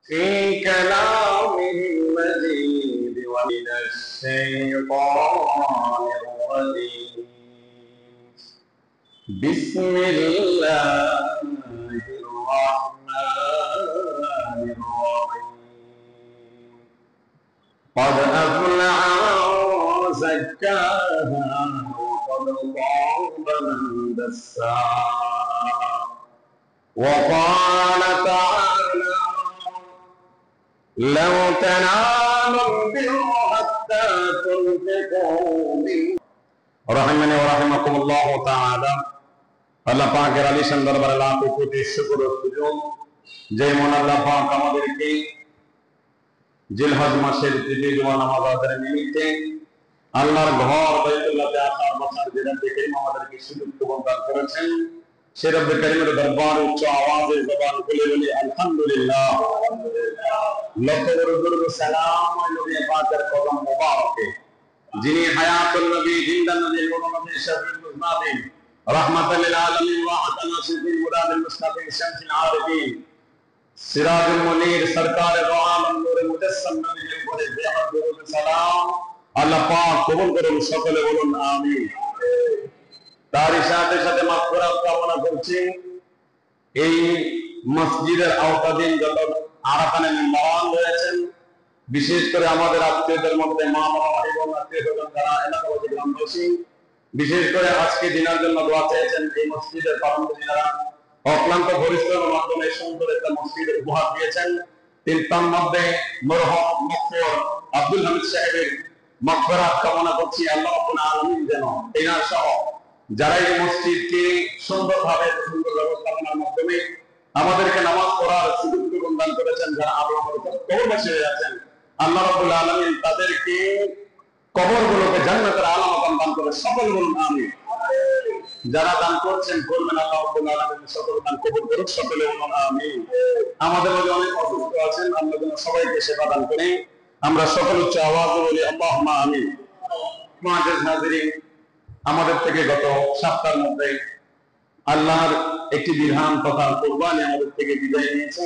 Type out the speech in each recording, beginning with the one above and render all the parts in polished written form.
في كلام مجيد ومن الشيطان الرجيم بسم الله الرحمن الرحيم قد أفلح من زكاها وقد خاب من دساها وقال تعالى لو تنالوا البر حتى تنفقوا منه رحمني ورحمكم الله تعالى আল্লাহ পাকের আলিশান দরবারে লাখ কোটি শুকর ও সুজুদ যে মন আল্লাহ পাক আমাদেরকে জিলহজ মাসের তৃতীয় জুমা নামাজ আদায়ের নিমিত্তে আল্লাহর ঘর বাইতুল্লাহতে আসার বছর যে রব্বে করিম আমাদেরকে সুযোগ প্রদান করেছেন সে রব্বে করিমের দরবারে উচ্চ আওয়াজে জবান খুলে বলি আলহামদুলিল্লাহ লক্ষ দরুদ সালাম ও নবী পাকের কদম মোবারকে যিনি হায়াতুন নবী জিন্দান নবী নূর নবী শফিউল মুজনাবিন রাহমাতাল লিল আলামিন ওয়া আতানা সিদ্দিল মুরাদিল মুস্তাফিন শামসুল আরিফিন সিরাজুল মুনীর সরকারে দো আলম নূরে মুজাসসাম নবীর উপরে বেয়াত দরুদ সালাম আল্লাহ পাক কবুল করুন সকলে বলুন আমিন তার সাথে সাথে মাগফিরাত কামনা করছি এই মসজিদের আওতাধীন যত আরাকানে মেম্বারান রয়েছেন বিশেষ করে আমাদের আত্মীয়দের মধ্যে মা বাবা ভাই বোন আত্মীয়স্বজন যারা এলাকাবাসী গ্রামবাসী বিশেষ করে আজকে দিনের জন্য দোয়া চেয়েছেন এই মসজিদের পালনকারীরা অক্লান্ত পরিশ্রমের মাধ্যমে সুন্দর একটা মসজিদ উপহার দিয়েছেন তার মধ্যে মরহুম মুফতি আব্দুল হামিদ সাহেবের মাগফিরাত কামনা করছি আল্লাহ রাব্বুল আলামিন যেন এনার সহ যারা এই মসজিদকে সুন্দরভাবে সুন্দর ব্যবস্থাপনার মাধ্যমে আমাদেরকে নামাজ পড়ার সুযোগ প্রদান করেছেন যারা আল্লাহর কবরবাসী হয়ে আছেন আল্লাহ রাব্বুল আলামিন তাদেরকে কবরগুলোকে জান্নাতের আলামত দান করে সকল বলুন আমিন যারা দান করছেন করবেন আল্লাহ রাব্বুল আলামিন সকল দান কবুল করুন সকলে বলুন আমিন আমাদের মধ্যে অনেক অসুস্থ আছেন আল্লাহ যেন সবাইকে সেবা দান করে আমরা সকল উচ্চ আওয়াজে বলি আল্লাহুম্মা আমিন মুআজ্জাজ হাজিরিন আমাদের থেকে গত সপ্তাহের মধ্যে আল্লাহর একটি বিধান তথা কুরবানি আমাদের থেকে বিদায় নিয়েছে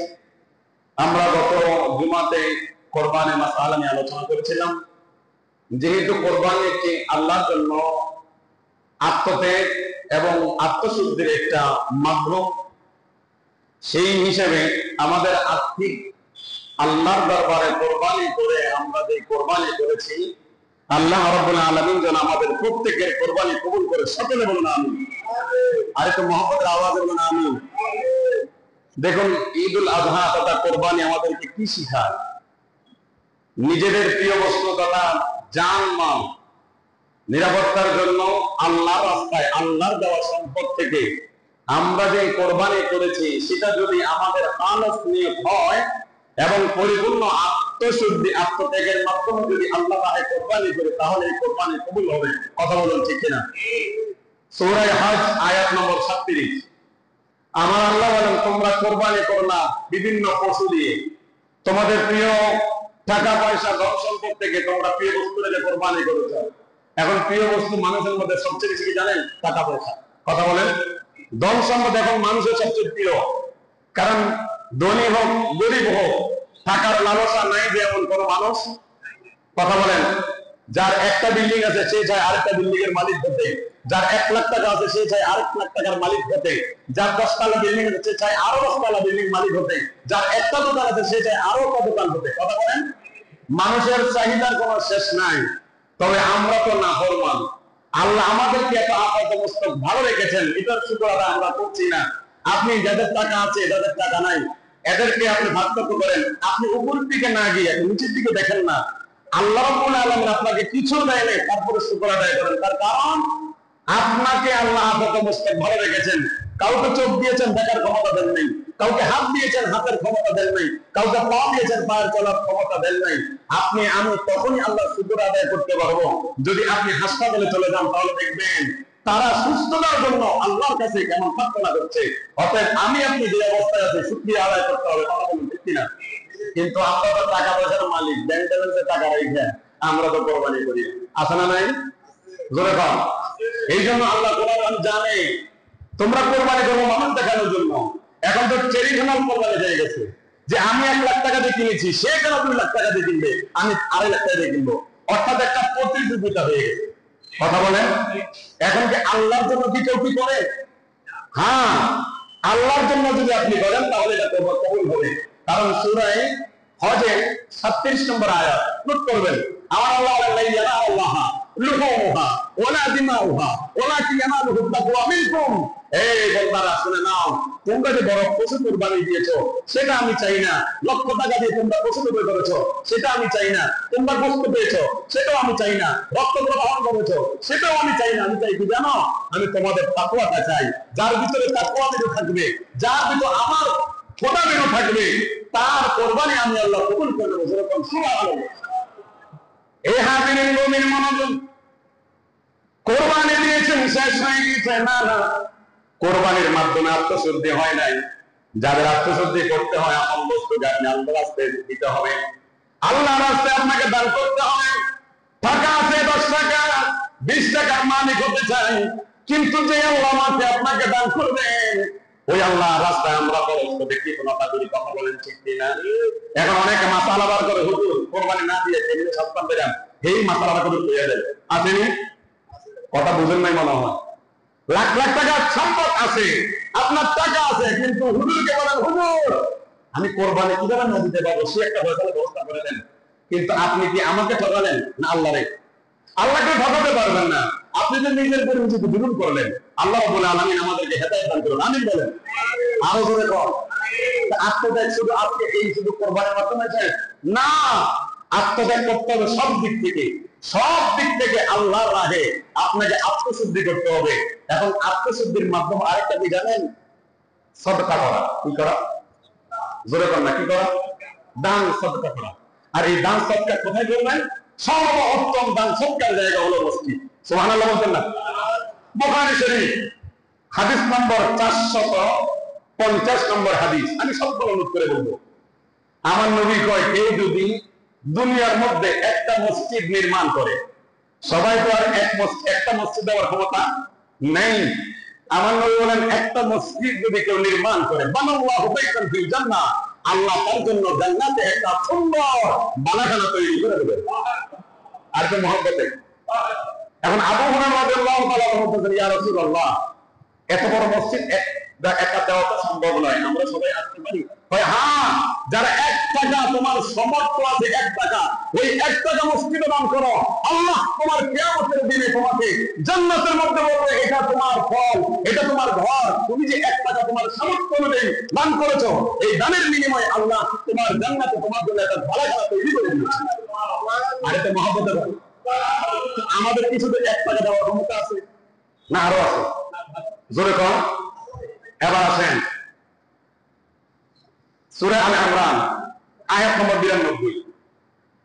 আমরা গত জুমাতে কুরবানি মাসআলা নিয়ে আলোচনা করেছিলাম যেহেতু কুরবানি একটি আল্লাহর জন্য আত্মত্যাগ এবং আত্মশুদ্ধির একটা মাধ্যম সেই হিসেবে আমাদের আর্থিক আল্লাহর দরবারে কুরবানি করে আমরা যে কুরবানি করেছি আল্লাহ রাব্বুল আলামিন যেন আমাদের প্রত্যেকের কুরবানি কবুল করে সকলে বলুন আমিন আর একটু মহব্বতের আওয়াজে বলুন আমিন দেখুন ঈদুল আযহা তথা কুরবানি আমাদেরকে কি শেখায় নিজেদের প্রিয় বস্তু তথা জান মাল নিরাপত্তার জন্য আল্লাহর রাস্তায় আল্লাহর দেওয়া সম্পদ থেকে আমরা যে কুরবানি করেছি সেটা যদি আমাদের খালেস নিয়ত হয় এবং পরিপূর্ণ আত্মশুদ্ধি আত্মত্যাগের মাধ্যমে যদি আল্লাহ তাআলা কুরবানি করে তাহলে এই কুরবানি কবুল হবে কথা বলুন ঠিক কিনা সূরা হজ আয়াত নম্বর 36 আমার আল্লাহ বলেন তোমরা কুরবানি করো না বিভিন্ন পশু দিয়ে তোমাদের প্রিয় টাকা পয়সা ধন সম্পদ থেকে তোমরা প্রিয় বস্তু দিয়ে কুরবানি করেছো এখন প্রিয় বস্তু মানুষের মধ্যে সবচেয়ে বেশি কি জানেন টাকা পয়সা কথা বলেন ধন সম্পদ এখন মানুষের সবচেয়ে প্রিয় কারণ ধনী হোক গরিব হোক টাকার লালসা নাই যে এমন কোন মানুষ কথা বলেন যার একটা বিল্ডিং আছে সে চায় আরেকটা বিল্ডিং এর মালিক হতে যার 1 লাখ টাকা আছে সে চায় আরেক লাখ টাকার মালিক হতে যার 10 তলা বিল্ডিং আছে সে চায় আরো 10 তলা বিল্ডিং মালিক হতে যার একটা দোকান আছে সে চায় আরো একটা দোকান হতে কথা বলেন মানুষের চাহিদার কোনো শেষ নাই তবে আমরা তো নাফরমান আল্লাহ আমাদেরকে এত আপাতমস্তক ভালো রেখেছেন এটার শুকর আদায় আমরা করছি না আপনি যাদের টাকা আছে যাদের টাকা নাই এদেরকে আপনি ভাগযোগ্য করেন আপনি উপরের দিকে না গিয়ে নিচের দিকে দেখেন না আল্লাহ রাব্বুল আলামিন আপনাকে কিছু দেয় নাই তারপরে শুকর আদায় করেন তার কারণ আপনাকে আল্লাহ আপাতমস্তক ভালো রেখেছেন কাউকে চোখ দিয়েছেন দেখার ক্ষমতা দেন নাই কাউকে হাত দিয়েছেন হাতের ক্ষমতা দেন নাই কাউকে পা দিয়েছেন পায়ের চলার ক্ষমতা দেন নাই আপনি আমি তখনই আল্লাহর শুকর আদায় করতে পারবো যদি আপনি হাসপাতালে চলে যান তাহলে দেখবেন তারা সুস্থতার জন্য আল্লাহর কাছে কেমন প্রার্থনা করছে অতএব আমি আপনি যে অবস্থায় আছে শুকরিয়া আদায় করতে হবে কথা বলুন ঠিক কিনা কিন্তু আমরা তো টাকা পয়সার মালিক ব্যাংক ব্যালেন্সে টাকা রেখে আমরা তো কোরবানি করি আছে না নাই জোরে বল এই জন্য আল্লাহ কোরআন জানে তোমরা কোরবানি করো মানুষ দেখানোর জন্য এখন তো ট্রেডিশনাল কোরবানি হয়ে গেছে যে আমি 1 লাখ টাকা দিয়ে কিনেছি, সে কেন 2 লাখ টাকা দিয়ে কিনবে, আমি 2.5 লাখ টাকা দিয়ে কিনবো। অর্থাৎ একটা প্রতিযোগিতা হয়ে গেছে। কথা বলেন, এখন কি আল্লাহর জন্য কি কেউ কি করে? হ্যাঁ, আল্লাহর জন্য যদি আপনি করেন তাহলে এটা কবুল হবে। কারণ সূরা হজের 36 নম্বর আয়াত নোট করবেন। আমার আল্লাহ আল্লাহ লুহুমুহা ওয়ালা দিমাউহা ওয়ালাকিন ইয়ানালুহু তাকওয়া মিনকুম। এই বান্দারা শুনে নাও, তোমরা যে বড় পশু কুরবানি দিয়েছো সেটা আমি চাই না। লক্ষ টাকা দিয়ে তোমরা পশু কুরবানি করেছো সেটা আমি চাই না। তোমরা গোশত পেয়েছো সেটাও আমি চাই না। রক্ত প্রবাহ করেছো সেটাও আমি চাই না। আমি চাই কি জানো? আমি তোমাদের তাকওয়াটা চাই। যার ভিতরে তাকওয়া বেরো থাকবে, যার ভিতরে আমার খোদা বেরো থাকবে, তার কোরবানি আমি আল্লাহ কবুল করে নেব। যেরকম সুবহানাল্লাহ। এই হাজিরিন মুমিন মনোযোগ, কোরবানি দিয়েছেন শেষ হয়ে গেছে? না না, কোরবানির মাধ্যমে আত্মশুদ্ধি হয় নাই। যাদের আত্মশুদ্ধি করতে হয়, আপন বস্তুকে আপনি আল্লাহর রাস্তায় দিতে হবে, আল্লাহর রাস্তায় আপনাকে দান করতে হবে। টাকা আছে 10 টাকা 20 টাকার মালিক হতে চাই, কিন্তু যে আল্লাহ আমাকে আপনাকে দান করবেন ওই আল্লাহ রাস্তায় আমরা খরচ দেখি কোনো করি। কথা বলেন ঠিক কিনা? এখন অনেকে মাসালা বার করে, হুজুর কোরবানি না দিয়ে কেমনে সস্তান পেলাম, এই মাসালা করে লইয়া দেয়। আসেনি? কথা বুঝেন নাই মনে হয়। লাখ লাখ টাকার সম্পদ আছে, আপনার টাকা আছে, কিন্তু হুজুরকে বলেন হুজুর আমি কোরবানি কিভাবে না দিতে পারবো, সে একটা ব্যবস্থা করে দেন। কিন্তু আপনি কি আমাকে ঠকালেন না আল্লাহরে? আল্লাহকে ঠকাতে পারবেন না। আপনি যে নিজের উপর নিজেকে জুলুম করলেন। আল্লাহ রাব্বুল আলামিন আমাদেরকে হেদায়েত দান করুন, আমিন বলেন। আরো জোরে বল। আত্মত্যাগ শুধু আজকে এই শুধু কোরবানির মাধ্যমে না, আত্মত্যাগ করতে হবে সব দিক থেকে। সব দিক থেকে আল্লাহর রাহে আপনাকে আত্মশুদ্ধি করতে হবে। এখন আত্মশুদ্ধির মাধ্যমে আরেকটা কি জানেন? সদকা করা। কি করা? জোরে বল না, কি করা? দান সদকা করা। আর এই দান সদকা কোথায় করবেন? সর্বোত্তম দান সদকার জায়গা হলো মসজিদ। সুবহানাল্লাহ বলতেন না? বুখারী শরীফ হাদিস নম্বর 450 নম্বর হাদিস। আমি সবগুলো নোট করে বলবো। আমার নবী কয়, কেউ যদি দুনিয়ার মধ্যে একটা মসজিদ নির্মাণ করে, সবাই তো আর একটা মসজিদ দেওয়ার ক্ষমতা নেই। আমার নবী বলেন, একটা মসজিদ যদি কেউ নির্মাণ করে, বানাল্লাহু বাইতান ফিল জান্নাহ, আল্লাহ তার জন্য জান্নাতে একটা সুন্দর বালাখানা তৈরি করে দেবেন। আর তো মহব্বতে। এখন আবু হুরায়রা রাদিয়াল্লাহু তাআলা বলতেছেন, ইয়া রাসূলুল্লাহ, এত বড় মসজিদ একা দেওয়া তো সম্ভব নয়, আমরা সবাই আসতে পারি? হ্যাঁ, যারা 1 টাকা তোমার সামর্থ্য আছে, 1 টাকা, ওই 1 টাকা মসজিদে দান করো, আল্লাহ তোমার কিয়ামতের দিনে তোমাকে জান্নাতের মধ্যে বলবে, এটা তোমার ফল, এটা তোমার ঘর। তুমি যে 1 টাকা তোমার সামর্থ্য অনুযায়ী দান করেছো, এই দানের বিনিময়ে আল্লাহ তোমার জান্নাতে তোমার জন্য একটা ভালো ঘর তৈরি করে দিয়েছে। আর এটা মহব্বতের ঘর। আমাদের কিছু 1 টাকা দেওয়ার ক্ষমতা আছে না? আরো আছে। জোরে কম। এবার আসেন সূরা আলে ইমরান আয়াত নম্বর 92।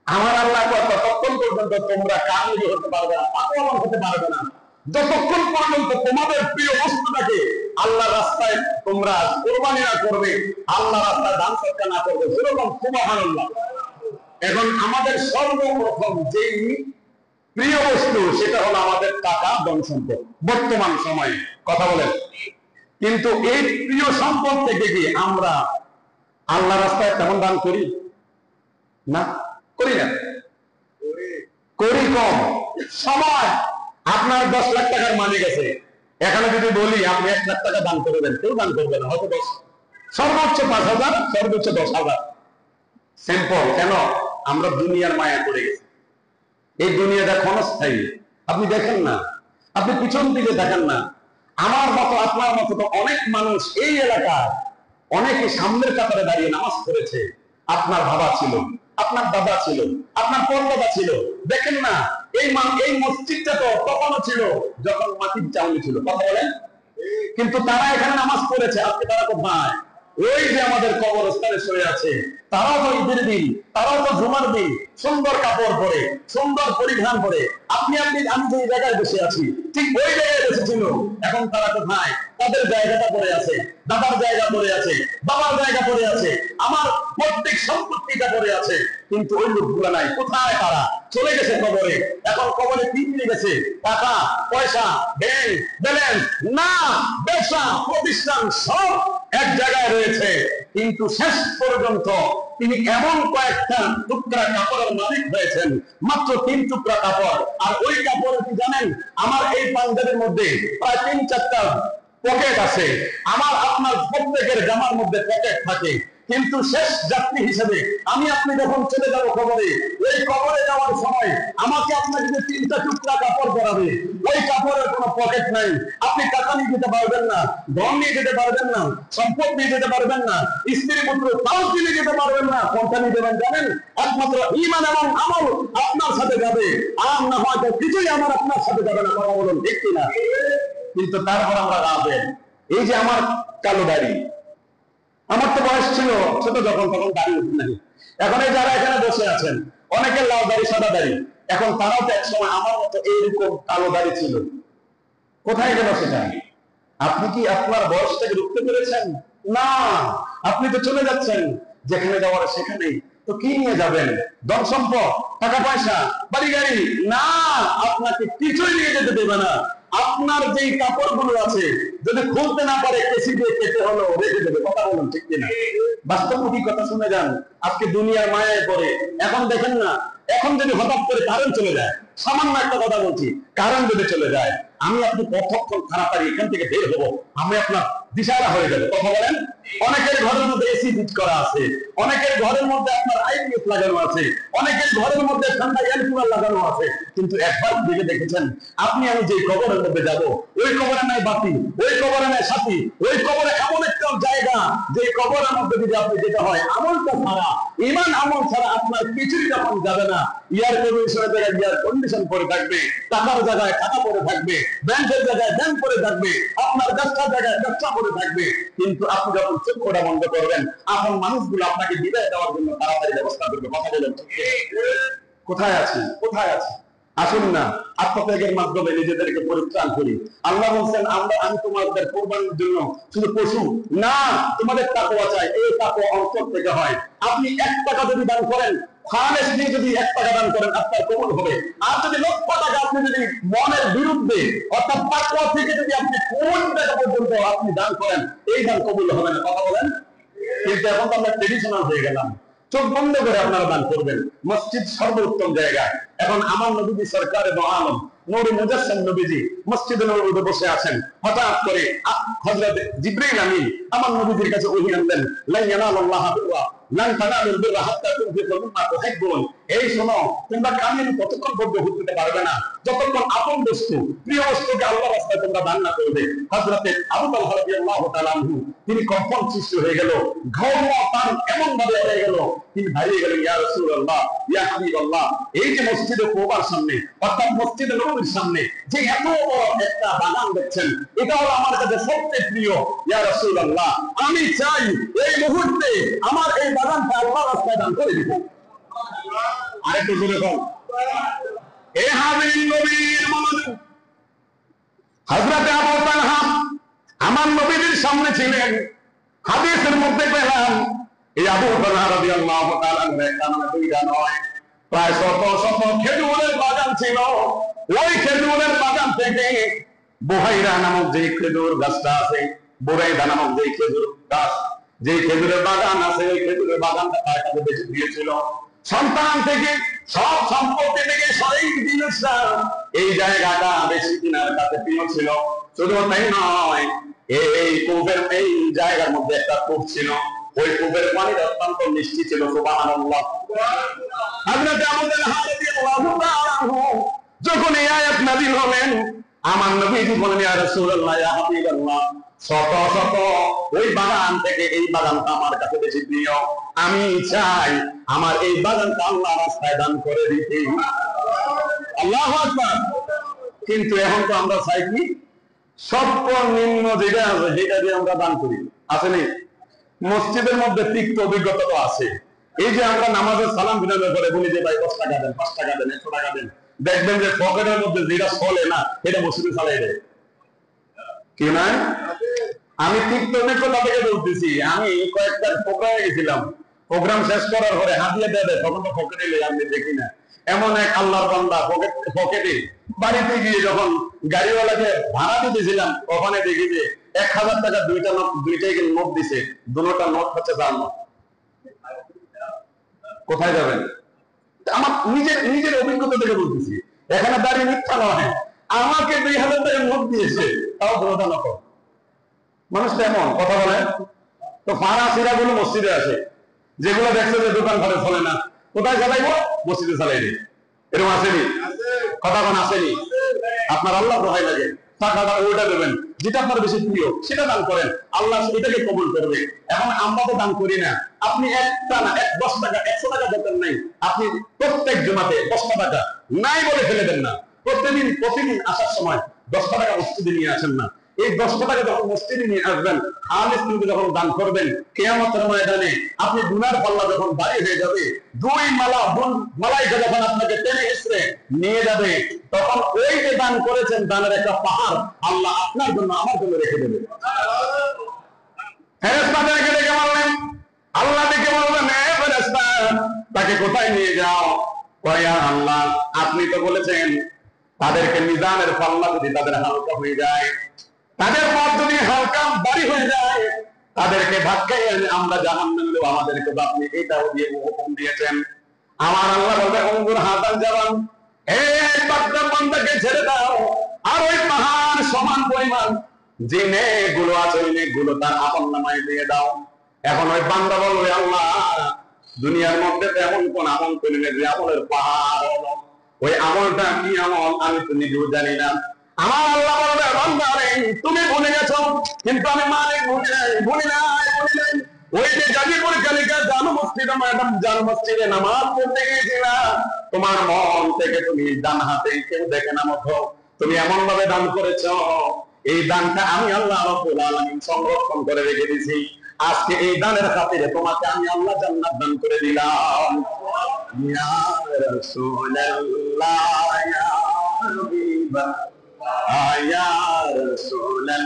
আমার আল্লাহ ততক্ষণ পর্যন্ত তোমরা কামিল হতে পারবে না, পাকওয়ালা হতে পারবে না, যতক্ষণ পর্যন্ত তোমাদের প্রিয় বস্তুটাকে আল্লাহর রাস্তায় তোমরা কুরবানি না করবে, আল্লাহর রাস্তায় দান সদকা না করবে। যেরকম সুবহানাল্লাহ। এখন আমাদের সর্বপ্রথম যেই প্রিয় বস্তু সেটা হলো আমাদের টাকা, ধন সম্পদ বর্তমান সময়ে। কথা বলেন। কিন্তু এই প্রিয় সম্পদ থেকে কি আমরা আল্লাহ রাস্তায় তেমন দান করি না? করি না? করি কম। সময় আপনার 10 লাখ টাকার মালিক আছে, এখানে যদি বলি আপনি 1 লাখ টাকা দান করবেন, কেউ দান করবে না। হয়তো সর্বোচ্চ 5,000, সর্বোচ্চ 10,000। সিম্পল। কেন? আমরা দুনিয়ার মায়া পড়ে গেছি। এই দুনিয়াটা ক্ষণস্থায়ী। আপনি দেখেন না, আপনি পিছন দিকে দেখেন না, আমার মতো আপনার মতো তো অনেক মানুষ এই এলাকায়, অনেকে সামনের কাতারে দাঁড়িয়ে নামাজ পড়েছে। আপনার বাবা ছিল, আপনার দাদা ছিল, আপনার পরদাদা ছিল। দেখেন না, এই মসজিদটা তো তখনও ছিল যখন মাটির চাউনি ছিল। কথা বলেন। কিন্তু তারা এখানে নামাজ পড়েছে, আজকে তারা কোথায়? ওই যে আমাদের কবরস্থানে শুয়ে আছে। তারাও তো ঈদের দিন, তারাও তো জুমার দিন সুন্দর কাপড় পরে, সুন্দর পরিধান করে, আপনি আমি যে জায়গায় বসে আছি ঠিক ওই জায়গায় বসেছিল। এখন তারা কোথায়? তাদের জায়গাটা পড়ে আছে, দাদার জায়গা পড়ে আছে, বাবার জায়গা পড়ে আছে, আমার প্রত্যেক সম্পত্তিটা পড়ে আছে, কিন্তু ওই লোকগুলো নাই। কোথায় তারা? চলে গেছে কবরে। এখন কবরে কি নিয়ে গেছে? টাকা পয়সা, ব্যাংক ব্যালেন্স, না ব্যবসা প্রতিষ্ঠান সব এক জায়গায় রয়েছে, কিন্তু শেষ পর্যন্ত তিনি এমন কয়েকটা টুকরা কাপড়ের মালিক হয়েছেন, মাত্র 3 টুকরা কাপড়। আর ওই কাপড় কি জানেন? আমার এই পাঞ্জাবের মধ্যে প্রায় 3-4টা পকেট আছে। আমার আপনার প্রত্যেকের জামার মধ্যে পকেট থাকে, কিন্তু শেষ যাত্রী হিসেবে আমি আপনি যখন চলে যাব কবরে, ওই কবরে যাওয়ার সময় আমাকে আপনাকে যে 3টা টুকরা কাপড় পরাবে, ওই কাপড়ের কোনো পকেট নাই। আপনি টাকা নিয়ে যেতে পারবেন না, ধন নিয়ে যেতে পারবেন না, সম্পদ নিয়ে যেতে পারবেন না, স্ত্রী পুত্র তাও নিয়ে যেতে পারবেন না। কোনটা নিয়ে যাবেন জানেন? একমাত্র ঈমান এবং আমল আপনার সাথে যাবে, আর না হয়তো কিছুই আমার আপনার সাথে যাবে না। কথা বলুন ঠিক কিনা? কিন্তু তারপর আমরা রাবেন। এই যে আমার কালো দাড়ি, আমার তো বয়স ছিল ছোট যখন, তখন দাড়ি উঠে নাই। এখন এই যারা এখানে বসে আছেন, অনেকের লাল দাড়ি সাদা দাড়ি, এখন তারাও তো একসময় আমার মতো এইরকম কালো দাড়ি ছিল। কোথায় গেল সেটা? আপনি কি আপনার বয়সটাকে রুখতে পেরেছেন? না, আপনি তো চলে যাচ্ছেন, যেখানে যাওয়ার সেখানেই। তো কি নিয়ে যাবেন? ধন সম্পদ, টাকা পয়সা, বাড়ি গাড়ি? না, আপনাকে কিছুই নিয়ে যেতে দেবে না। আপনার যেই কাপড়গুলো আছে, যদি খুলতে না পারে কেসি দিয়ে কেটে হলো রেখে দেবে। কথা বলুন ঠিক কিনা? বাস্তবমুখী কথা শুনে যান। আজকে দুনিয়ার মায়ায় পড়ে, এখন দেখেন না, এখন যদি হঠাৎ করে কারেন্ট চলে যায়, সামান্য একটা কথা বলছি, কারেন্ট যদি চলে যায়, আমি আপনি কতক্ষণ তাড়াতাড়ি এখান থেকে বের হবো, আমি আপনার দিশারা হয়ে যাবে। কথা বলেন। অনেকের ঘরের মধ্যে এসি ফিট করা আছে, অনেকের ঘরের মধ্যে আপনার আইপিএস লাগানো আছে, অনেকের ঘরের মধ্যে ঠান্ডা এয়ার কুলার লাগানো আছে, কিন্তু একবার দিকে দেখেছেন আপনি আমি যে কবরের মধ্যে যাব, ওই কবরে নাই বাতি, ওই কবরে নাই সাথী, ওই কবরে এমন একটা জায়গা, যে কবরের মধ্যে যদি আপনি যেতে হয় আমলটা ছাড়া, ঈমান আমল ছাড়া আপনার কিছুই যখন যাবে না। এয়ার কন্ডিশনের জায়গায় এয়ার কন্ডিশন পড়ে থাকবে, টাকার জায়গায় টাকা পড়ে থাকবে, ব্যাংকের জায়গায় ব্যাংক পড়ে থাকবে, আপনার ব্যবসার জায়গায় ব্যবসা পড়ে থাকবে। কিন্তু আপনি যখন চক্ষুটা বন্ধ করবেন, আপন মানুষগুলো আপনাকে বিদায় দেওয়ার জন্য তাড়াতাড়ি ব্যবস্থা করবে। কথা বলেন। কোথায় আছি? কোথায় আছি? আসুন না আত্মত্যাগের মাধ্যমে নিজেদেরকে পরিত্রাণ করি। আল্লাহ বলছেন, আমি তোমাদের কোরবানির জন্য শুধু পশু না, তোমাদের তাকওয়া চাই। এই তাকওয়া অন্তর থেকে হয়। আপনি 1 টাকা যদি দান করেন, খালেস দিয়ে যদি 1 টাকা দান করেন, আপনার কবুল হবে। আর যদি লক্ষ টাকা আপনি যদি মনের বিরুদ্ধে, অর্থাৎ তাকওয়া থেকে যদি আপনি কোন টাকা পর্যন্ত আপনি দান করেন, এই দান কবুল হবে না। কথা বলেন। কিন্তু এখন তো আমরা ট্রেডিশনাল হয়ে গেলাম, চোখ বন্ধ করে আপনারা দান করবেন। মসজিদ সর্বোত্তম জায়গা। এখন আমার নবীজি সরকারে দো আলম নূরে মুজাসসাম নবীজি মসজিদে নববীতে বসে আছেন। হঠাৎ করে হযরত জিবরাইল আমিন আমার নবীজির কাছে ওহী আনলেন, লা ইয়ানালুল্লাহু বিররা লান তানালুল বিররা হাত্তা তুনফিকু মিম্মা তুহিব্বুন। এই শোনো, তোমরা কামিল ততক্ষণ পর্যন্ত হতে পারবে না যতক্ষণ আপন বস্তু, প্রিয় বস্তুকে আল্লাহর রাস্তায় তোমরা দান না করবে। হযরত আবু তালহা রাদিয়াল্লাহু তাআলা আনহু তিনি কম্পন সৃষ্টি হয়ে গেল, ঘাওয়া পান এমন ভাবে হয়ে গেল, তিনি দাঁড়িয়ে গেলেন, ইয়া রাসূলুল্লাহ, ইয়া হাবিবাল্লাহ, এই যে মসজিদে কুবার সামনে, অর্থাৎ মসজিদে নববীর সামনে যে এত বড় একটা বাগান দেখছেন, এটা হলো আমার কাছে সবচেয়ে প্রিয়। ইয়া রাসূলুল্লাহ, আমি চাই এই মুহূর্তে আমার এই বাগানটা আল্লাহর রাস্তায় দান করে দিবেন। আরেকটু জোরে বল। এ হাবিব নবীর মনোযোগ। হযরত আবু তালহা আমার নবীর সামনে ছিলেন। হাদিসের মধ্যে পেলাম এই আবু তালহা রাদিয়াল্লাহু তাআলা একটা না দুইটা নয়, প্রায় শত শত খেজুরের বাগান ছিল। ওই খেজুরের বাগান থেকে বুহাইরা নামক যে খেজুর গাছটা আছে, বুহাইরা নামক যে খেজুর গাছ, যে খেজুরের বাগান আছে, ওই খেজুরের বাগানটা তার কাছে বেশি দিয়েছিল। সন্তান থেকে, সব সম্পত্তি থেকে, শরীর জিনিসটা, এই জায়গাটা বেশি কিনার কাছে প্রিয় ছিল। শুধু তাই নয়, এই কূপের এই জায়গার মধ্যে একটা কূপ ছিল, ওই কূপের পানি অত্যন্ত মিষ্টি ছিল। সুবহানাল্লাহ। হযরত আবু তালহা রাদিয়াল্লাহু তাআলা যখন এই আয়াত নাযিল হলেন, আমার নবীজি বলেন, ইয়া রাসূলুল্লাহ, ইয়া হাবিবাল্লাহ, শত শত ওই বাগান থেকে এই বাগানটা আমার কাছে বেশি প্রিয়। আমি চাই আমার এই বাগানটা আল্লাহর রাস্তায় দান করে দিতে। আল্লাহু আকবার। কিন্তু এখন তো আমরা চাই কি, সর্বনিম্ন যেটা আছে সেটা দিয়ে আমরা দান করি। আসলে মসজিদের মধ্যে তিক্ত অভিজ্ঞতা তো আছে। এই যে আমরা নামাজের সালাম বিনামে করে বলি যে ভাই 10 টাকা দেন, 5 টাকা দেন, 100 টাকা দেন, দেখবেন যে পকেটের মধ্যে যেটা চলে না সেটা মসজিদে চালাই দেয়। কি না? আমি তিক্ত অভিজ্ঞতা থেকে বলতেছি। আমি কয়েকটা প্রোগ্রামে গেছিলাম, প্রোগ্রাম শেষ করার পরে হাতিয়ে দেয়, তখন তো পকেটে আমি দেখি না। এমন এক আল্লাহর বান্দা পকেটে বাড়িতে গিয়ে যখন গাড়িওয়ালাকে ভাড়া দিতেছিলাম, ওখানে দেখি যে 1000 টাকা দুইটাই নোট দিছে, দুটোটা নোট হচ্ছে তার নোট। কোথায় যাবেন? আমার নিজের অভিজ্ঞতা থেকে বলতেছি, এখানে দাঁড়িয়ে মিথ্যা নয়। আমাকে 2000 টাকা নোট দিয়েছে, তাও দুটোটা নোট। মানুষটা এমন কথা বলে। তো ফাঁড়া সিরা গুলো মসজিদে আছে, যেগুলো দেখছে যে দোকান ঘরে চলে না, কোথায় চালাইবো? মসজিদে চালাই দিই। এরকম আসেনি? কথা কোন আসেনি? আপনার আল্লাহ দোহাই লাগে, টাকাটা ওইটা দেবেন, যেটা আপনার বেশি প্রিয় সেটা দান করেন, আল্লাহ এটাকে কবুল করবে। এখন আমরা তো দান করি না। আপনি একটা না 10 টাকা 100 টাকা দরকার নাই, আপনি প্রত্যেক জমাতে 10 টাকা নাই বলে ফেলে দেন না। প্রতিদিন আসার সময় 10 টাকা মসজিদে নিয়ে আসেন না। এই 10 টাকা যখন মসজিদে নিয়ে আসবেন, খালিস কিন্তু যখন দান করবেন, কিয়ামতের ময়দানে আপনি গুনার পাল্লা যখন ভারী হয়ে যাবে, দুই মালাইকা যখন আপনাকে টেনে হিঁচড়ে নিয়ে যাবে, তখন ওই যে দান করেছেন দানের একটা পাহাড় আল্লাহ আপনার জন্য আমার জন্য রেখে দেবে। ফেরেশতাদেরকে ডেকে বললেন, আল্লাহ ডেকে বললেন, এ ফেরেশতা, তাকে কোথায় নিয়ে যাও? কয় আল্লাহ, আপনি তো বলেছেন তাদেরকে মিজানের পাল্লা যদি তাদের হালকা হয়ে যায়, তাদের পথ যদি হালকা ভারী হয়ে যায়, তাদেরকে ধাক্কায় আমরা জাহান্নামে দেব, আমাদেরকে আপনি এটাও দিয়ে হুকুম দিয়েছেন। আমার আল্লাহ বলবে, অঙ্গুর হাতাল জবান, এই বান্দাকে ছেড়ে দাও, আর ওই পাহাড় সমান পরিমাণ যে নেকগুলো আছে ওই নেকগুলো তার আমলনামায় দিয়ে দাও। এখন ওই বান্দা বলবে, আল্লাহ, দুনিয়ার মধ্যে এমন কোন আমল করলেন যে আমলের পাহাড় হলো, ওই আমলটা কি আমল আমি তো নিজেও জানি না। আমার আল্লাহ বলবে, বান্দা রে, তুমি ভুলে গেছো, কিন্তু আমি মালিক ভুলি নাই। ওই যে গাজীপুর কালিকা জানো মসজিদে, ম্যাডাম জানো মসজিদে নামাজ পড়তে গিয়েছিলাম, তোমার মন থেকে তুমি ডান হাতে কেউ দেখে না মতো তুমি এমন ভাবে দান করেছো, এই দানটা আমি আল্লাহ রাব্বুল আলামিন সংরক্ষণ করে রেখে দিয়েছি। আজকে এই দানের খাতিরে তোমাকে আমি আল্লাহ জান্নাত দান করে দিলাম। ইয়া রাসূলুল্লাহ, ইয়া হাবিবাল্লাহ, ইয়া রাসূলুল্লাহ,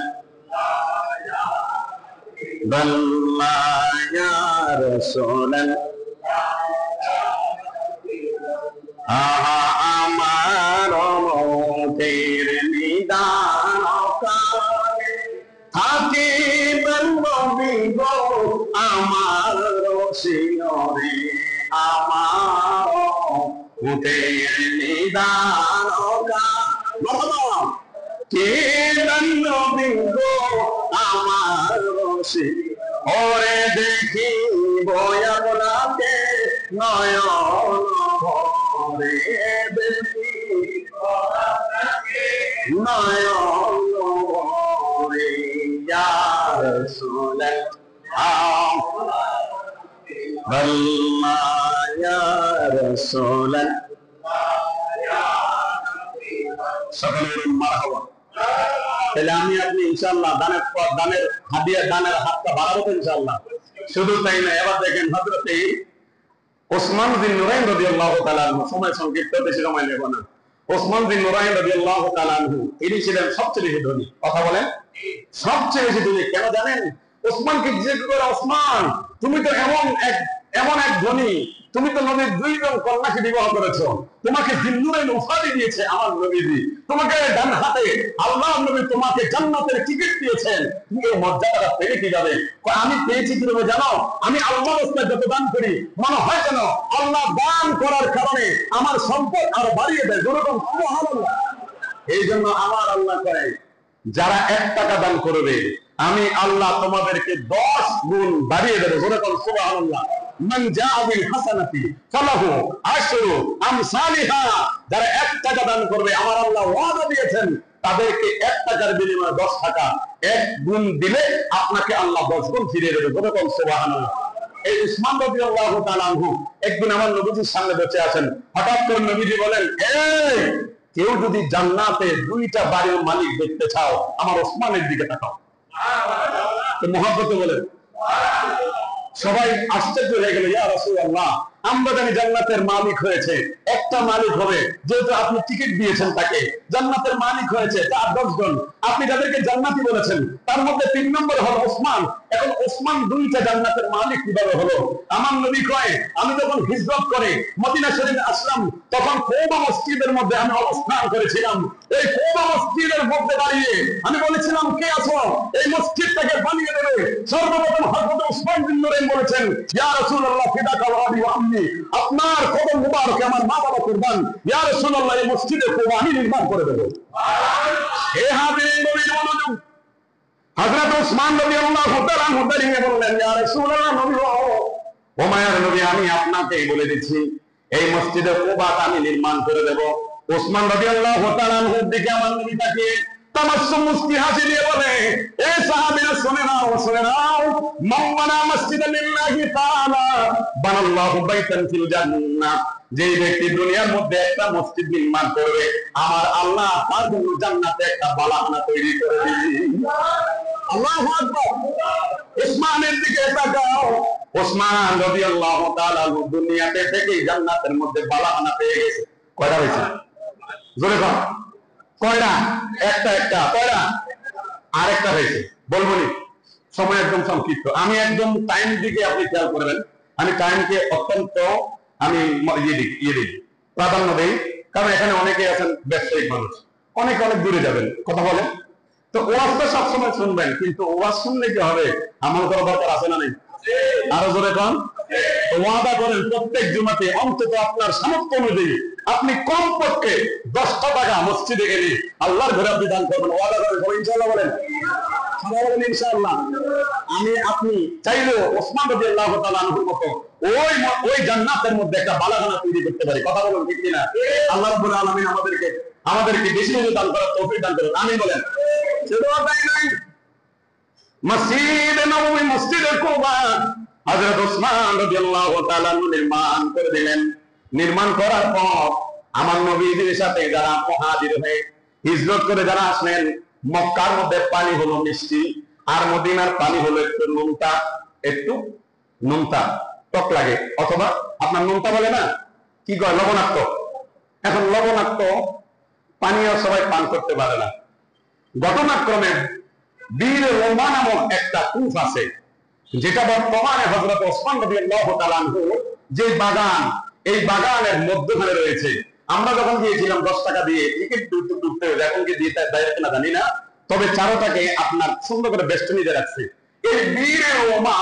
ইয়া হাবিবাল্লাহ, ইয়া রাসূলুল্লাহ, আহা আমার মতের নিদান কালে থাকিবেন নবী গো আমার রসিয়রে, আমার মতের নিদান কে নবী গো আমার রসিয়রে, দেখিব আপনাকে নয়ন ভরে, দেখিব আপনাকে নয়ন ভরে, ইয়া রাসূলুল্লাহ, ইয়া রাসূলুল্লাহ, সকলের মারহাবা। তাহলে আমি আপনি ইনশাআল্লাহ দানের হাদিয়া, দানের হাতটা বাড়াবো তো ইনশাআল্লাহ। শুধু তাই না, এবার দেখেন হযরতে ওসমান বিন নুরাইন রাদিয়াল্লাহু তাআলা আনহু, সময় সংক্ষিপ্ত, বেশি সময় নেব না। ওসমান বিন নুরাইন রাদিয়াল্লাহু তাআলা আনহু তিনি ছিলেন সবচেয়ে বেশি ধনী। কথা বলেন, সবচেয়ে বেশি ধনী কেন জানেন? ওসমানকে জিজ্ঞেস করে, ওসমান, তুমি তো এমন এক ধনী, তুমি তো নবীর 2 জন কন্যাকে বিবাহ করেছো, তোমাকে জিন্নুরাইন উপাধি দিয়েছে আমার নবীজি, তোমাকে ডান হাতে আল্লাহ নবী তোমাকে জান্নাতের টিকিট দিয়েছেন, তুমি এই মর্যাদাটা পেয়ে কি যাবে? আমি পেয়েছি কিভাবে জানো? আমি আল্লাহর রাস্তায় যত দান করি, মনে হয় যেন আল্লাহ দান করার কারণে আমার সম্পদ আরো বাড়িয়ে দেয়। যেরকম সুবহানাল্লাহ। এই জন্য আমার আল্লাহ করে, যারা 1 টাকা দান করবে আমি আল্লাহ তোমাদেরকে 10 গুণ বাড়িয়ে দেব। যেরকম সুবহানাল্লাহ। মান জাআ বিল হাসানাতি ফালাহু আশরু আমসালিহা, যারা 1 টাকা দান করবে আমার আল্লাহ ওয়াদা দিয়েছেন তাদেরকে 1 টাকার বিনিময়ে 10 টাকা 1 গুণ দিলে আপনাকে আল্লাহ 10 গুণ ফিরিয়ে দেবে। যেরকম সুবহানাল্লাহ। এই উসমান রাদিয়াল্লাহু তাআলা আনহু একদিন আমার নবীজির সামনে বসে আছেন, হঠাৎ করে নবীজি বলেন, এই কেউ যদি জান্নাতে 2টা বাড়ির মালিক দেখতে চাও আমার ওসমানের দিকে তাকাও। তো মুহাব্বতে বলেন, সবাই আশ্চর্য হয়ে গেল, ইয়া রাসূলুল্লাহ, আমরা জানি জান্নাতের মালিক হয়েছে একটা মালিক হবে, যেহেতু আপনি টিকিট দিয়েছেন তাকে, জান্নাতের মালিক হয়েছে 4-10 জন, আপনি যাদেরকে জান্নাতি বলেছেন তার মধ্যে 3 নম্বর হলো ওসমান। এখন ওসমান 2টা জান্নাতের মালিক কিভাবে হলো? আমার নবী কয়, আমি যখন হিজরত করে মদিনা শরীফে আসলাম তখন কুবা মসজিদের মধ্যে আমি অবস্থান করেছিলাম। এই কুবা মসজিদের মধ্যে দাঁড়িয়ে আমি বলেছিলাম, কে আছো এই মসজিদটাকে বানিয়ে দেবে? সর্বপ্রথম হযরত ওসমান বিন নুরাইন বলেছেন, ইয়া রাসূলুল্লাহ ফিদাকা ওয়া আবি ওয়া আম্মি, আপনার কদম মুবারকে আমার মা বাবা কুরবান, ইয়া রাসূলুল্লাহ এই মসজিদে কুবা আমি নির্মাণ করে দেব। হে হাজিরিন নবীর মনোযোগ, হযরত ওসমান রাদিয়াল্লাহু তাআলা দাঁড়িয়ে বললেন, ইয়া রাসূলুল্লাহ নবী ও মায়ার নবী, আমি আপনাকেই বলে দিচ্ছি এই মসজিদে কুবাটা আমি নির্মাণ করে দেব। ওসমান রাদিয়াল্লাহু তাআলা এর দিকে আমার নবী তাকিয়ে তামাসসুম মুস্কি হাসি দিয়ে বলে, এ সাহাবীরা শুনে নাও, মান বানা মসজিদান লিল্লাহি তাআলা বানাল্লাহু বাইতান ফিল জান্নাহ, যে ব্যক্তি দুনিয়ার মধ্যে একটা মসজিদ নির্মাণ করবে আমার আল্লাহ তার জন্য জান্নাতে একটা বালাখানা তৈরি করে দিবেন। আল্লাহু আকবার। ওসমানের দিকে তাকাও, ওসমান রাদিয়াল্লাহু তাআলা দুনিয়াতে থেকে জান্নাতের মধ্যে বালাখানা পেয়ে গেছে। কয়টা হয়েছে? জোরে বল, কয়টা? একটা কয়টা? আরেকটা হয়েছে, বলবনি, সময় একদম সংক্ষিপ্ত, আমি একদম টাইম দিকে আপনি খেয়াল করবেন। আমি টাইমকে অত্যন্ত আমি ইয়ে দিই, প্রাধান্য দেই, কারণ এখানে অনেকে আছেন ব্যবসায়িক মানুষ, অনেকে অনেক দূরে যাবেন, কথা বলেন। তো ওয়াজটা সবসময় শুনবেন, কিন্তু ওয়াজ শুনলে কি হবে? আমল করার দরকার আছে না নেই? আরো জোরে কন। ওয়াদা করেন প্রত্যেক জুমাতে অন্তত আপনার সামর্থ্য অনুযায়ী আপনি কমপক্ষে 10টা টাকা মসজিদে গেলে আল্লাহর ঘরে আপনি দান করবেন। ওয়াদা করেন, ইনশাআল্লাহ বলেন, সবাই বলেন ইনশাআল্লাহ। আমি আপনি চাইলেও ওসমান রাদিয়াল্লাহু তাআলা আনহুর মতো ওই জান্নাতের মধ্যে একটা বালাখানা তৈরি করতে পারি। কথা বলুন ঠিক কিনা? আল্লাহ রাব্বুল আলামিন আমাদেরকে বেশি বেশি দান করার তৌফিক দান করুন, আমিন বলেন। শুধু তাই নয়, মসজিদে নববী, মসজিদে কুবা হযরত ওসমান রাদিয়াল্লাহু তাআলা নির্মাণ করে দিলেন। নির্মাণ করার পর আমার নবীর সাথে যারা মুহাজির হয়ে হিজরত করে যারা আসলেন, মক্কার মধ্যে পানি হলো মিষ্টি, আর মদিনার পানি হলো একটু নুনতা, টক লাগে, অথবা আপনার নুনতা বলে না, কি কয়, লবণাক্ত। এখন লবণাক্ত পানীয় সবাই পান করতে পারে না। ঘটনাক্রমে বীর রোমা নামক একটা কূপ আছে, যেটা বর্তমানে হযরত ওসমান রাদিয়াল্লাহু তাআলা আনহু যে বাগান, এই বাগানের মধ্যখানে রয়েছে। আমরা যখন গিয়েছিলাম 10 টাকা দিয়ে টিকিট ঢুকতে হবে, এখন কি দিয়ে দাঁড়িয়ে কিনা জানি না, তবে চারোটাকে আপনার সুন্দর করে বেষ্টনীতে রাখছে। এই বীর রোমা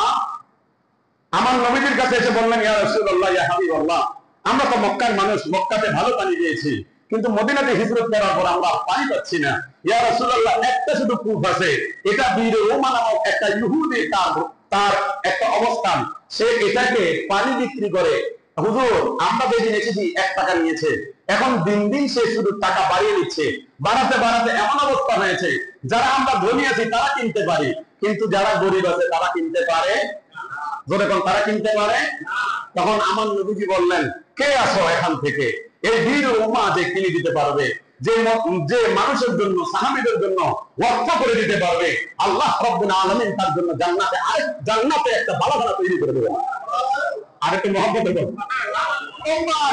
আমার নবীর কাছে এসে বললেন, ইয়া রাসূলুল্লাহ, ইয়া হাবিবাল্লাহ, আমরা তো মক্কার মানুষ, মক্কাতে ভালো পানি পেয়েছি, কিন্তু মদিনাতে হিজরত করার পর আমরা পানি পাচ্ছি না। ইয়া রাসূলুল্লাহ, একটা শুধু কূপ আছে, এটা বীর রোমা নামক একটা ইহুদি, তার একটা অবস্থান, সে এটাকে পানি বিক্রি করে। হুজুর, আমরা যেদিন এসেছি 1 টাকা নিয়েছে, এখন দিন দিন সে শুধু টাকা বাড়িয়ে নিচ্ছে, বাড়াতে বাড়াতে এমন অবস্থা হয়েছে, যারা আমরা ধনী আছি তারা কিনতে পারি, কিন্তু যারা গরিব আছে তারা কিনতে পারে, যখন তারা কিনতে পারে। তখন আমার নবীজি বললেন, কে আসো এখান থেকে এই বীর রোমা যে কিনে দিতে পারবে, যে মানুষের জন্য, সাহাবীদের জন্য ওয়াকফ করে দিতে পারবে, আল্লাহ রাব্বুল আলামিন তার জন্য জান্নাতে একটা বালাখানা তৈরি করে দেবেন। আরেকটা মহব্বতের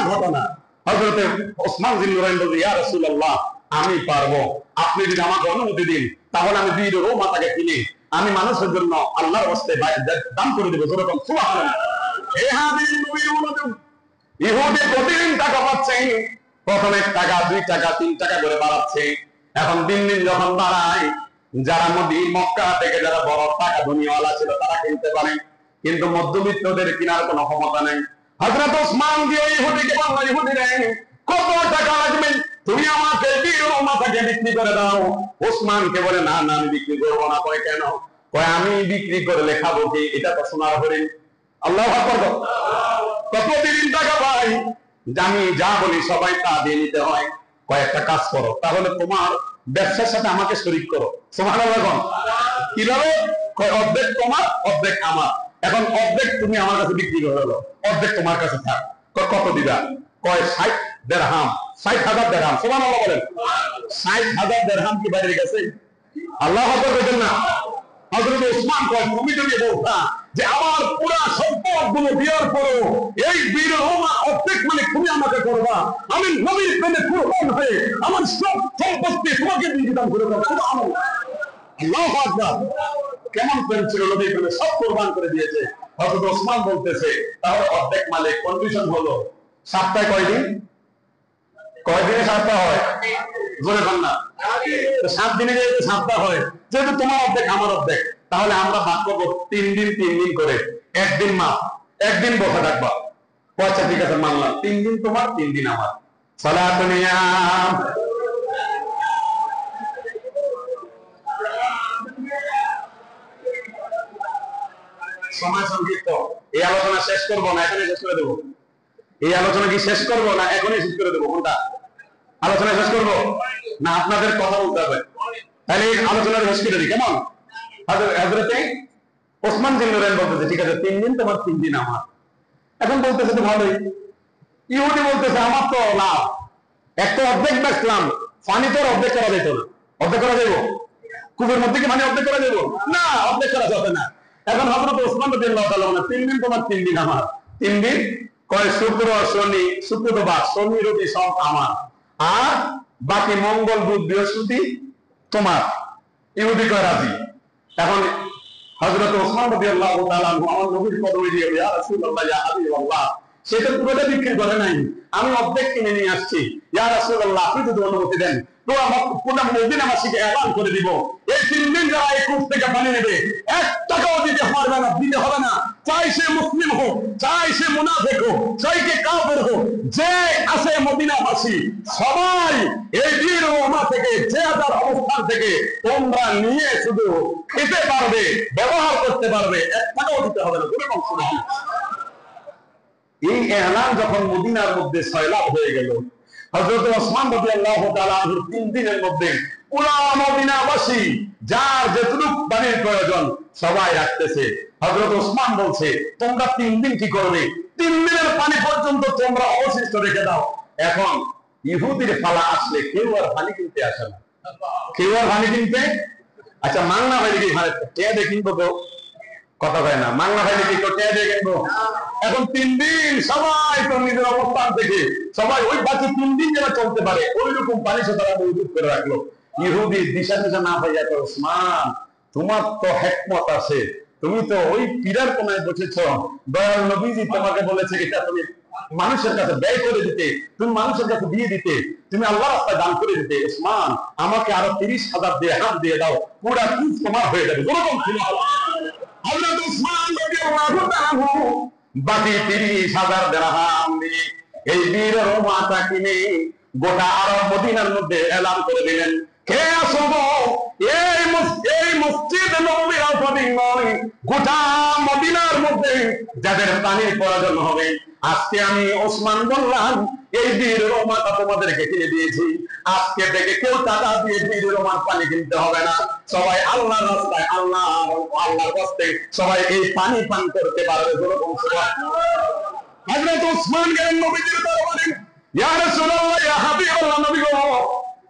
ঘটনা, হযরত ওসমান বিন নুরাইন বলেন, ইয়া রাসূলুল্লাহ, আমি পারবো, আপনি যদি আমাকে অনুমতি দিন তাহলে আমি বীর রোমাটাকে কিনে আমি মানুষের জন্য আল্লাহর রাস্তে দান করে দেব। যেরকম সুবহানাল্লাহ। হে হাবিব নবীর মনোযোগ, ইহুদি প্রতিদিন টাকা পাচ্ছে, প্রথম 1 টাকা, 2 টাকা, 3 টাকা করে বাড়াচ্ছে। এখন দিন দিন যখন বাড়ায়, যারা মক্কা থেকে যারা বড় টাকা ধনীওয়ালা ছিল তারা কিনতে পারে, কিন্তু মধ্যবিত্তদের কেনার কোনো ক্ষমতা নেই। হযরত ওসমান দিয়ে ইহুদিকে বলল, ইহুদি রে, কত টাকা লাগবে, তুমি আমাকে বীর রোমাটাকে বিক্রি করে দাও। ওসমানকে বলে, না না, আমি বিক্রি করবো না। কয় কেন? কয়, আমি বিক্রি করলে খাবো কি? এটা তো সোনার হরিণ। আল্লাহু আকবার। প্রতিদিন টাকা পাই, আমি যা বলি সবাই তা দিয়ে নিতে হয়। কয়েকটা কাজ করো, তাহলে তোমার ব্যবসার সাথে আমাকে শরীক করো। সুবহানাল্লাহ। কিভাবে? কয়, অর্ধেক তোমার, অর্ধেক আমার। এখন অর্ধেক তুমি আমার কাছে বিক্রি করে দাও, অর্ধেক তোমার কাছে থাক। কত দিবা? কয় 60 দিরহাম, 60,000 দিরহাম। সুবহানাল্লাহ বলেন। 60,000 দিরহাম কি বাইরে গেছে? আল্লাহু আকবার বলেন না। হযরত ওসমান কয়, তুমি যদি বলতা যে আমার পুরা সম্পদ গুলো দেওয়ার পরও এই বীর রোমা অর্ধেক মানে তুমি আমাকে করবা, আমি নবীর প্রেমে কুরবান হয়ে আমার সব সম্পত্তি তোমাকে দিয়ে দিতাম করে দেবো। আল্লাহু আকবার। কেমন প্রেম ছিল নবীর প্রেমে, সব কুরবান করে দিয়েছে। হযরত ওসমান বলতেছে তাহলে অর্ধেক মালিক, কন্ডিশন হলো সপ্তাহে কয়দিন, কয়দিনে সপ্তাহ হয়, জোরে বল না, 7 দিনে যেহেতু সপ্তাহ হয়, যেহেতু তোমার অর্ধেক আমার অর্ধেক, তাহলে আমরা ভাগ করবো 3 দিন 3 দিন করে, একদিন মাপ, একদিন বসে থাকবা। আচ্ছা ঠিক আছে মানলাম, 3 দিন তোমার 3 দিন আমার। সালাতুন ইয়া সময় সংক্ষিপ্ত, এই আলোচনা শেষ করবো না এখানে শেষ করে দেবো? এই আলোচনা কি শেষ করবো না এখনই শেষ করে দেবো? কোনটা আলোচনা শেষ করবো না আপনাদের কথা বলতে হবে? তাহলে এই আলোচনা শেষ করে দিই, কেমন? হযরতে ওসমান বিন নুরাইন বলতেছে ঠিক আছে 3 দিন তোমার 3 দিন আমার। এখন বলতেছে তো ভালোই, ইহুদি বলতেছে আমার তো লাভ, একটা অর্ধেক বেচলাম, পানি তো অর্ধেক করা যেত না, অর্ধেক করা যাবো? কূপের মধ্যে কি পানি অর্ধেক করা যাবো না, অর্ধেক করা যাবে না। এখন হযরত ওসমান রাদিয়াল্লাহু তাআলা বলেন 3 দিন তোমার 3 দিন আমার। 3 দিন কয় শুক্র শনি, শুক্রবার শনি রবি সব আমার, আর বাকি মঙ্গল বুধ বৃহস্পতি তোমার। ইহুদি কয় রাজি। এখন হযরত ওসমান রাদিয়াল্লাহু তাআলা আমার নবীর কদমে গিয়ে ইয়া রাসূলুল্লাহ ইয়া হাবিবাল্লাহ, সেটা পুরোটা বিক্রি করে নাই, আমি অর্ধেক কিনে নিয়ে আসছি, ইয়া রাসূলুল্লাহ আপনি যদি অনুমতি দেন তো আমার পুরো মদিনাবাসীকে এলান করে দিব এই 3 দিন যারা এই কূপ থেকে পানি নেবে 1 টাকাও দিতে পারবে না, দিতে হবে না, চাই সে মুসলিম হোক, চাই সে মুনাফিক হোক, চাই কে কাফের হোক, যে আছে মদিনাবাসী সবাই এই বীর রোমা থেকে যে যার অবস্থান থেকে তোমরা নিয়ে শুধু খেতে পারবে, ব্যবহার করতে পারবে, 1 টাকাও দিতে হবে না। কোনো কষ্ট নেই। এই এলান যখন মদিনার মধ্যে সয়লাব হয়ে গেল, হযরত ওসমান রাদিয়াল্লাহু তাআলা 3 দিনের মধ্যে পুরো মদিনাবাসী যার যেটুকু পানির প্রয়োজন সবাই রাখতেছে। হযরত ওসমান বলছে তোমরা 3 দিন কি করবে, 3 দিনের পানি পর্যন্ত তোমরা অবশিষ্ট রেখে দাও। এখন ইহুদির ফালা আসলে কেউ আর পানি কিনতে আসে না, কেউ আর পানি কিনতে, আচ্ছা মাংনা ভাই কি ভাই টেয়া দিয়ে কিনবো তো, কথা কয় না, মাংনা ভাই কি টেয়া দিয়ে কিনবো? এখন 3 দিন সবাই তো নিজের অবস্থান থেকে সবাই ওই বাকি 3 দিন যেন চলতে পারে ওই রকম পানি সে তারা মজুদ করে রাখলো। ইহুদি দিশা দিশা না পাইয়া তো ওসমান তোমার তো হিকমত আছে, তুমি তো ওই পীরের কোনায় বসেছ, দয়াল নবীজি তোমাকে বলেছে এটা তুমি মানুষের কাছে ব্যয় করে দিতে, তুমি মানুষের কাছে দিয়ে দিতে, তুমি আল্লাহর রাস্তায় দান করে দিতে। ওসমান আমাকে আরো 30,000 দিরহাম দিয়ে দাও, পুরা কুফ তোমার হয়ে যাবে। এরকম ছিল হযরত ওসমান রাদিয়াল্লাহু তাআলা বাকি 30,000 দিরহাম দিয়ে এই বীর রোমাটা কিনে গোটা আরব মদিনার মধ্যে এলান করে দিলেন, কে আসবো এই মসজিদ নববীর আওতাধীন নয়, গোটা মদিনার মধ্যে যাদের পানির প্রয়োজন হবে আজকে আমি ওসমান বললাম এই বীর রোমাটা তোমাদেরকে কিনে দিয়েছি, আজকে থেকে কেউ টাকা দিয়ে বীর রোমার পানি কিনতে হবে না, সবাই আল্লাহর রাস্তায় আল্লাহর রাস্তায় সবাই এই পানি পান করতে পারবে। হযরত ওসমান গেলেন নবীজির দরবারে, ইয়া রাসূলুল্লাহ ইয়া হাবিবাল্লাহ, নবী গো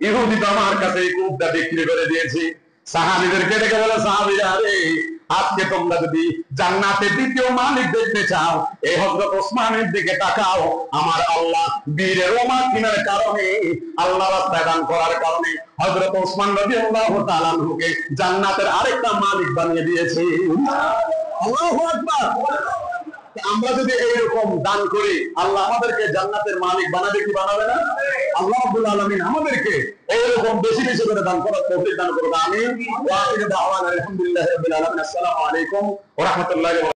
ইহুদি তো আমার কাছে এই কূপটা বিক্রি করে দিয়েছি। সাহাবীদেরকে ডেকে বলে সাহাবীরা রে আজকে তোমরা যদি জান্নাতে দ্বিতীয় মালিক দেখতে চাও এই হযরত ওসমানের দিকে তাকাও, আমার আল্লাহ বীর রোমা কিনার কারণে আল্লাহ রাস্তায় দান করার কারণে হযরত ওসমান রাদিয়াল্লাহু তাআলা আনহুকে জান্নাতের আরেকটা মালিক বানিয়ে দিয়েছে। আল্লাহু আকবার। আমরা যদি এইরকম দান করি আল্লাহ আমাদেরকে জান্নাতের মালিক বানাবে কি বানাবে না? আল্লাহ রাব্বুল আলামিন আমাদেরকে এইরকম বেশি বেশি করে দান করার তৌফিক দান করুন। আমিন। ওয়া আখিরু দাওয়ানা আলহামদুলিল্লাহি রাব্বিল আলামিন। আসসালামু আলাইকুম ওয়া রাহমাতুল্লাহি